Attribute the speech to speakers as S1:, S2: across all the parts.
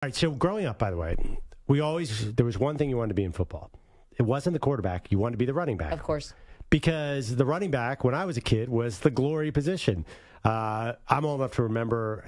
S1: All right, so growing up, by the way, there was one thing you wanted to be in football. It wasn't the quarterback. You wanted to be the running back.
S2: Of course.
S1: Because the running back, when I was a kid, was the glory position. I'm old enough to remember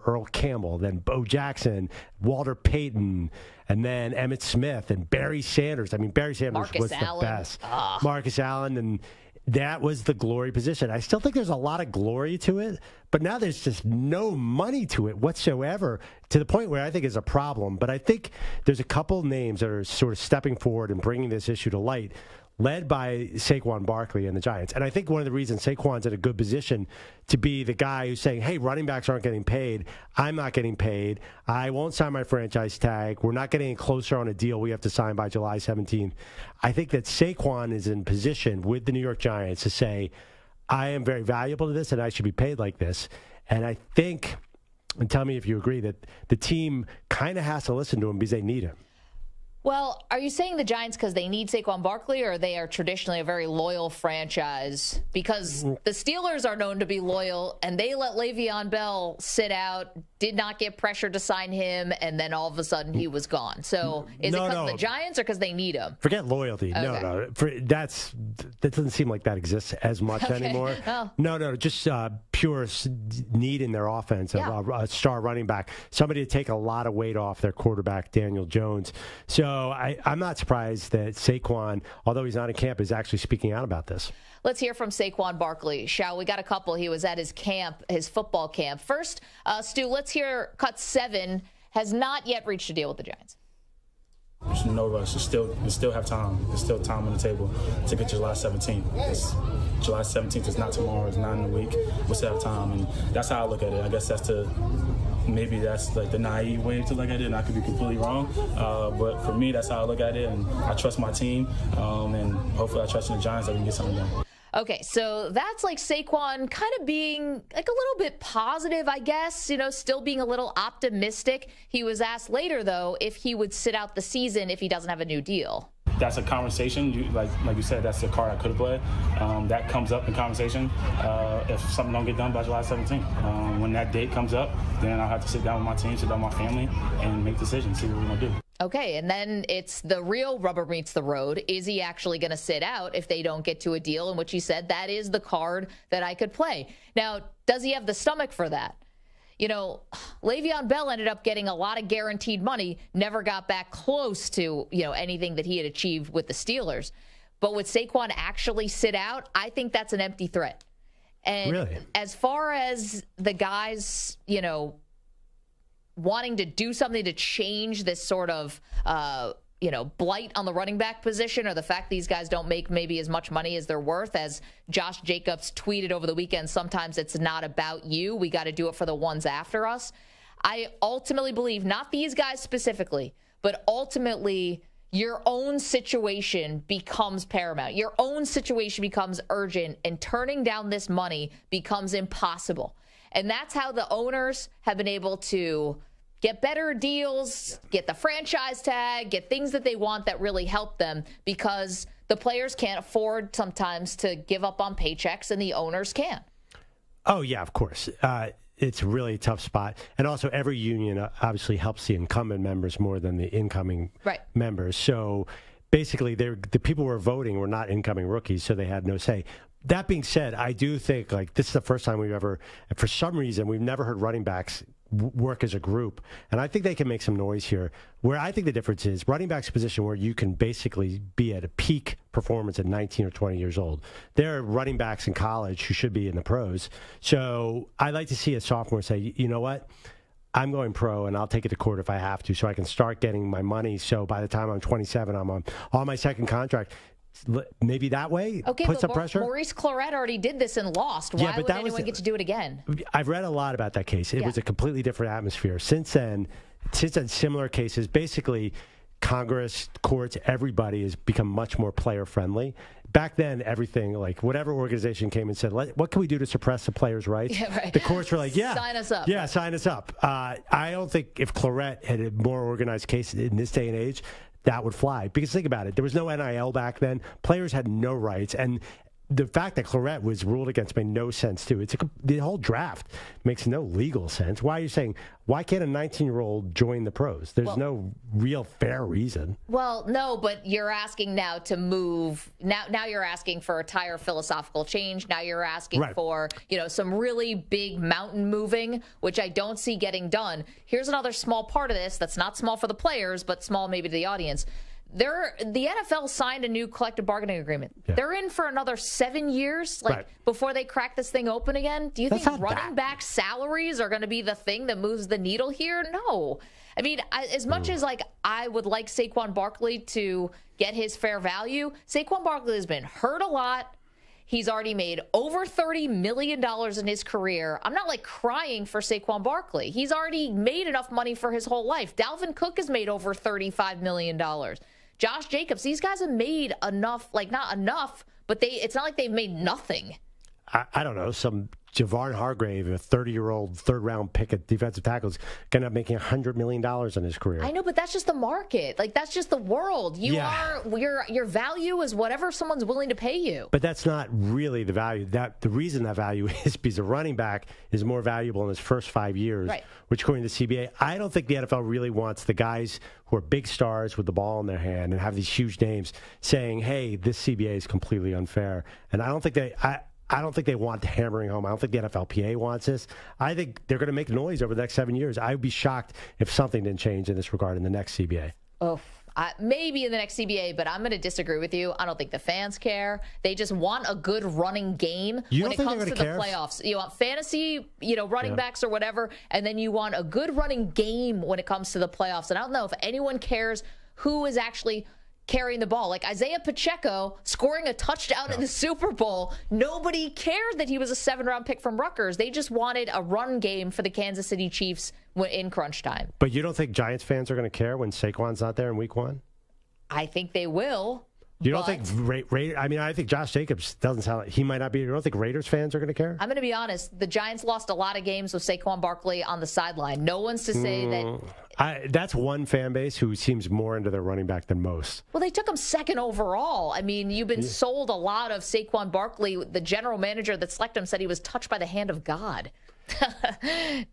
S1: Earl Campbell, then Bo Jackson, Walter Payton, and then Emmitt Smith and Barry Sanders. I mean, Barry Sanders was the best. Marcus Allen, and that was the glory position. I still think there's a lot of glory to it, but now there's just no money to it whatsoever, to the point where I think it's a problem. But I think there's a couple names that are sort of stepping forward and bringing this issue to light, led by Saquon Barkley and the Giants. And I think one of the reasons Saquon's in a good position to be the guy who's saying, hey, running backs aren't getting paid. I'm not getting paid. I won't sign my franchise tag. We're not getting any closer on a deal we have to sign by July 17th. I think that Saquon is in position with the New York Giants to say, I am very valuable to this and I should be paid like this. And I think, and tell me if you agree, that the team kind of has to listen to him because they need him.
S2: Well, are you saying the Giants because they need Saquon Barkley, or they are traditionally a very loyal franchise? Because the Steelers are known to be loyal, and they let Le'Veon Bell sit out, did not get pressured to sign him, and then all of a sudden he was gone. So is it because of the Giants or because they need him?
S1: Forget loyalty. Okay. No. That doesn't seem like that exists as much anymore. Oh. No. Just pure need in their offense of a star running back, somebody to take a lot of weight off their quarterback, Daniel Jones. So I'm not surprised that Saquon, although he's not in camp, is actually speaking out about this.
S2: Let's hear from Saquon Barkley. Shall we? Got a couple. He was at his camp, his football camp. First, Stu, let's hear cut 7. Has not yet reached a deal with the Giants.
S3: There's no rush. We still have time. There's still time on the table to get to July 17th. July 17th is not tomorrow. It's not in a week. We still have time, and that's how I look at it. I guess maybe that's like the naive way to look at it, and I could be completely wrong. But for me, that's how I look at it, and I trust my team, and hopefully I trust in the Giants that we can get something done.
S2: Okay, so that's like Saquon kind of being like a little bit positive, I guess, still being a little optimistic. He was asked later, though, if he would sit out the season if he doesn't have a new deal.
S3: That's a conversation. Like you said, that's the card I could have played. That comes up in conversation if something don't get done by July 17th. When that date comes up, then I'll have to sit down with my team, sit down with my family, and make decisions, see what we're going to do.
S2: Okay, and then it's the real rubber meets the road. Is he actually going to sit out if they don't get to a deal? In which he said, that is the card that I could play. Now, does he have the stomach for that? Le'Veon Bell ended up getting a lot of guaranteed money, never got back close to, anything that he had achieved with the Steelers. But would Saquon actually sit out? I think that's an empty threat. And
S1: really?
S2: As far as the guys, wanting to do something to change this sort of, blight on the running back position, or the fact these guys don't make maybe as much money as they're worth, as Josh Jacobs tweeted over the weekend, sometimes it's not about you. We got to do it for the ones after us. I ultimately believe, not these guys specifically, but ultimately your own situation becomes paramount. Your own situation becomes urgent, and turning down this money becomes impossible. And that's how the owners have been able to get better deals, get the franchise tag, get things that they want that really help them, because the players can't afford sometimes to give up on paychecks, and the owners can.
S1: Oh, yeah, of course. It's really a tough spot. And also every union obviously helps the incumbent members more than the incoming members. So basically the people who were voting were not incoming rookies, so they had no say. That being said, I do think this is the first time we've ever, for some reason, we've never heard running backs work as a group. And I think they can make some noise here. Where I think the difference is, running back's a position where you can basically be at a peak performance at 19 or 20 years old. There are running backs in college who should be in the pros. So I like to see a sophomore say, you know what? I'm going pro, and I'll take it to court if I have to, so I can start getting my money. So by the time I'm 27, I'm on my second contract. Maybe that way, put some pressure.
S2: Maurice Clarett already did this and lost. Why would anyone get to do it again?
S1: I've read a lot about that case. It was a completely different atmosphere. Since then, similar cases, basically Congress, courts, everybody has become much more player-friendly. Back then, everything, whatever organization came and said, what can we do to suppress the players' rights?
S2: Yeah, right.
S1: The courts were like,
S2: sign us up.
S1: Yeah, sign us up. I don't think if Clarett had a more organized case in this day and age, that would fly. Because think about it. There was no NIL back then. Players had no rights. And the fact that Claret was ruled against made no sense, too. The whole draft makes no legal sense. Why are you saying, why can't a 19-year-old join the pros? There's no real fair reason.
S2: Well, no, but you're asking now to move. Now you're asking for a entire philosophical change. Now you're asking for, some really big mountain moving, which I don't see getting done. Here's another small part of this that's not small for the players, but small maybe to the audience. The NFL signed a new collective bargaining agreement. Yeah. They're in for another 7 years, before they crack this thing open again. Do you think running back salaries are going to be the thing that moves the needle here? No. I mean, as much as I would like Saquon Barkley to get his fair value, Saquon Barkley has been hurt a lot. He's already made over $30 million in his career. I'm not crying for Saquon Barkley. He's already made enough money for his whole life. Dalvin Cook has made over $35 million. Josh Jacobs, these guys have made enough, not enough, but it's not like they've made nothing.
S1: I don't know, some Javon Hargrave, a 30-year-old third-round pick at defensive tackle, is going to end up making $100 million in his career.
S2: I know, but that's just the market. That's just the world. Your value is whatever someone's willing to pay you.
S1: But that's not really the value. The reason that value is because a running back is more valuable in his first 5 years, which according to the CBA, I don't think the NFL really wants the guys who are big stars with the ball in their hand and have these huge names saying, hey, this CBA is completely unfair. And I don't think they want hammering home. I don't think the NFLPA wants this. I think they're going to make noise over the next 7 years. I would be shocked if something didn't change in this regard in the next CBA.
S2: Oh, maybe in the next CBA, but I'm going to disagree with you. I don't think the fans care. They just want a good running game when it comes to the playoffs. You want fantasy, running backs or whatever, and then you want a good running game when it comes to the playoffs. And I don't know if anyone cares who is actually carrying the ball. Like Isaiah Pacheco scoring a touchdown in the Super Bowl. Nobody cared that he was a 7th-round pick from Rutgers. They just wanted a run game for the Kansas City Chiefs in crunch time.
S1: But you don't think Giants fans are going to care when Saquon's not there in week 1?
S2: I think they will.
S1: You don't think I think Josh Jacobs doesn't sound like he might not be. You don't think Raiders fans are going to care?
S2: I'm going to be honest. The Giants lost a lot of games with Saquon Barkley on the sideline. No one's to say that.
S1: That's one fan base who seems more into their running back than most.
S2: Well, they took him 2nd overall. I mean, you've been sold a lot of Saquon Barkley. The general manager that selected him said he was touched by the hand of God.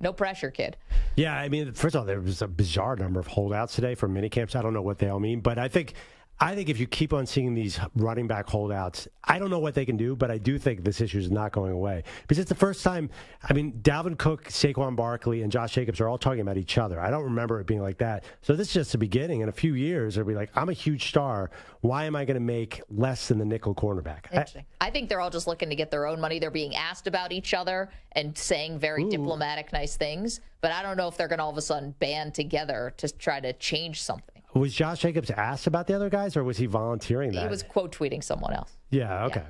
S2: No pressure, kid.
S1: Yeah, I mean, first of all, there was a bizarre number of holdouts today for minicamps. I don't know what they all mean, but I think if you keep on seeing these running back holdouts, I don't know what they can do, but I do think this issue is not going away. Because it's the first time, Dalvin Cook, Saquon Barkley, and Josh Jacobs are all talking about each other. I don't remember it being like that. So this is just the beginning. In a few years, it'll be like, I'm a huge star. Why am I going to make less than the nickel cornerback?
S2: Interesting. I think they're all just looking to get their own money. They're being asked about each other and saying very diplomatic, nice things. But I don't know if they're going to all of a sudden band together to try to change something.
S1: Was Josh Jacobs asked about the other guys, or was he volunteering that?
S2: He was quote tweeting someone else.
S1: Yeah, okay.